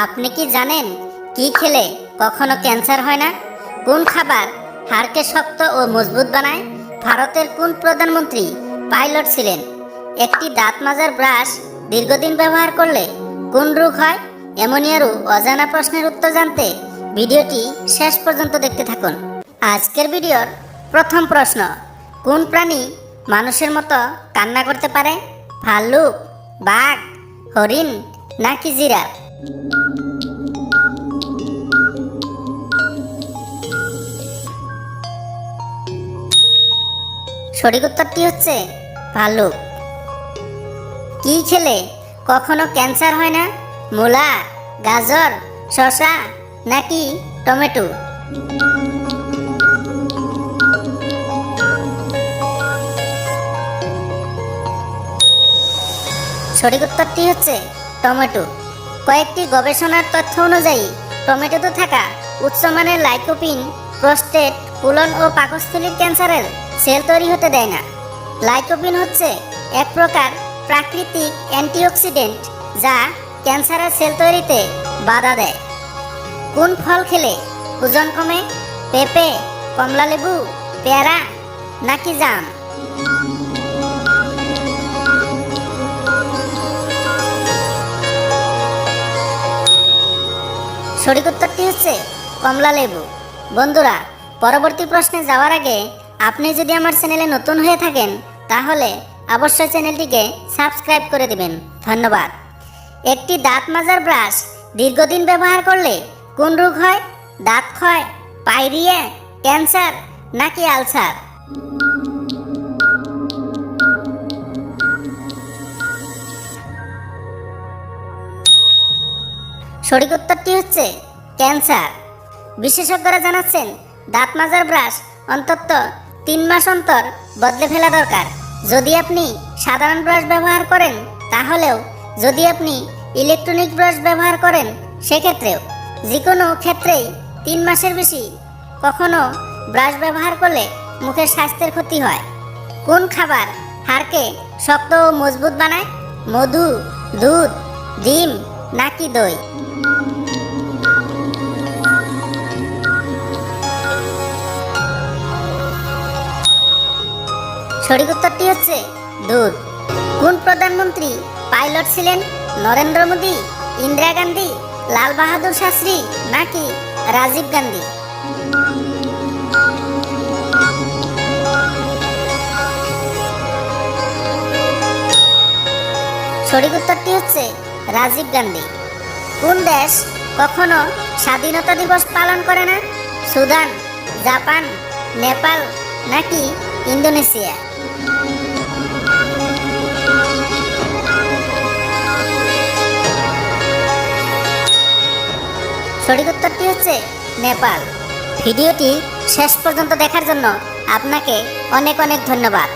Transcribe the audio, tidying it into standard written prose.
আপনি কি জানেন কি খেলে কখনো ক্যান্সার হয় না? কোন খাবার হাড়কে শক্ত ও মজবুত বানায়? ভারতের কোন প্রধানমন্ত্রী পাইলট ছিলেন? একটি দাঁত মাজার ব্রাশ দীর্ঘদিন ব্যবহার করলে কোন রোগ হয়? এমনই আরও অজানা প্রশ্নের উত্তর জানতে ভিডিওটি শেষ পর্যন্ত দেখতে থাকুন। আজকের ভিডিওর প্রথম প্রশ্ন, কোন প্রাণী মানুষের মতো কান্না করতে পারে? ভাল্লুক, বাঘ, হরিণ নাকি জিরাফ? সঠিক উত্তরটি হচ্ছে ভাল্লুক। কি খেলে কখনো ক্যান্সার হয় না? মূলা, গাজর, শসা নাকি টমেটো? সঠিক উত্তরটি হচ্ছে টমেটো। কয়েকটি গবেষণার তথ্য অনুযায়ী টমেটোতে থাকা উচ্চমানের লাইকোপিন প্রোস্টেট, কোলন ও পাকস্থলীর ক্যান্সারের সেল তৈরি হতে দেয় না। লাইকোপিন হচ্ছে এক প্রকার প্রাকৃতিক অ্যান্টিঅক্সিডেন্ট যা ক্যান্সারের সেল তৈরিতে বাধা দেয়। কোন ফল খেলে ওজন কমে? পেঁপে, কমলালেবু, পেয়ারা নাকি জাম? সঠিক উত্তরটি হচ্ছে কমলালেবু। বন্ধুরা, পরবর্তী প্রশ্নে যাওয়ার আগে আপনি যদি আমার চ্যানেলে নতুন হয়ে থাকেন তাহলে অবশ্যই চ্যানেলটিকে সাবস্ক্রাইব করে দিবেন। ধন্যবাদ। একটি দাঁত মাজার ব্রাশ দীর্ঘদিন ব্যবহার করলে কোন রোগ হয়? দাঁত ক্ষয়, পায়রিয়া, ক্যান্সার নাকি আলসার? সঠিক উত্তরটি হচ্ছে ক্যান্সার। বিশেষজ্ঞরা জানাচ্ছেন দাঁত মাজার ব্রাশ অন্তত 3 মাস অন্তর বদলে ফেলা দরকার। যদি আপনি সাধারণ ব্রাশ ব্যবহার করেন তাহলেও, যদি আপনি ইলেকট্রনিক ব্রাশ ব্যবহার করেন সেক্ষেত্রেও, যে কোনো ক্ষেত্রেই 3 মাসের বেশি কখনো ব্রাশ ব্যবহার করলে মুখের স্বাস্থ্যের ক্ষতি হয়। কোন খাবার হাড়কে শক্ত ও মজবুত বানায়? মধু, দুধ, ডিম নাকি দই? সঠিক উত্তরটি হচ্ছে দুধ। কোন প্রধানমন্ত্রী পাইলট ছিলেন? নরেন্দ্র মোদী, ইন্দিরা গান্ধী, লাল বাহাদুর শাস্ত্রী নাকি রাজীব গান্ধী? সঠিক উত্তরটি হচ্ছে রাজীব গান্ধী। কোন দেশ কখনো স্বাধীনতা দিবস পালন করে না? সুদান, জাপান, নেপাল নাকি ইন্দোনেশিয়া? সঠিক উত্তরটি হচ্ছে নেপাল। ভিডিওটি শেষ পর্যন্ত দেখার জন্য আপনাকে অনেক অনেক ধন্যবাদ।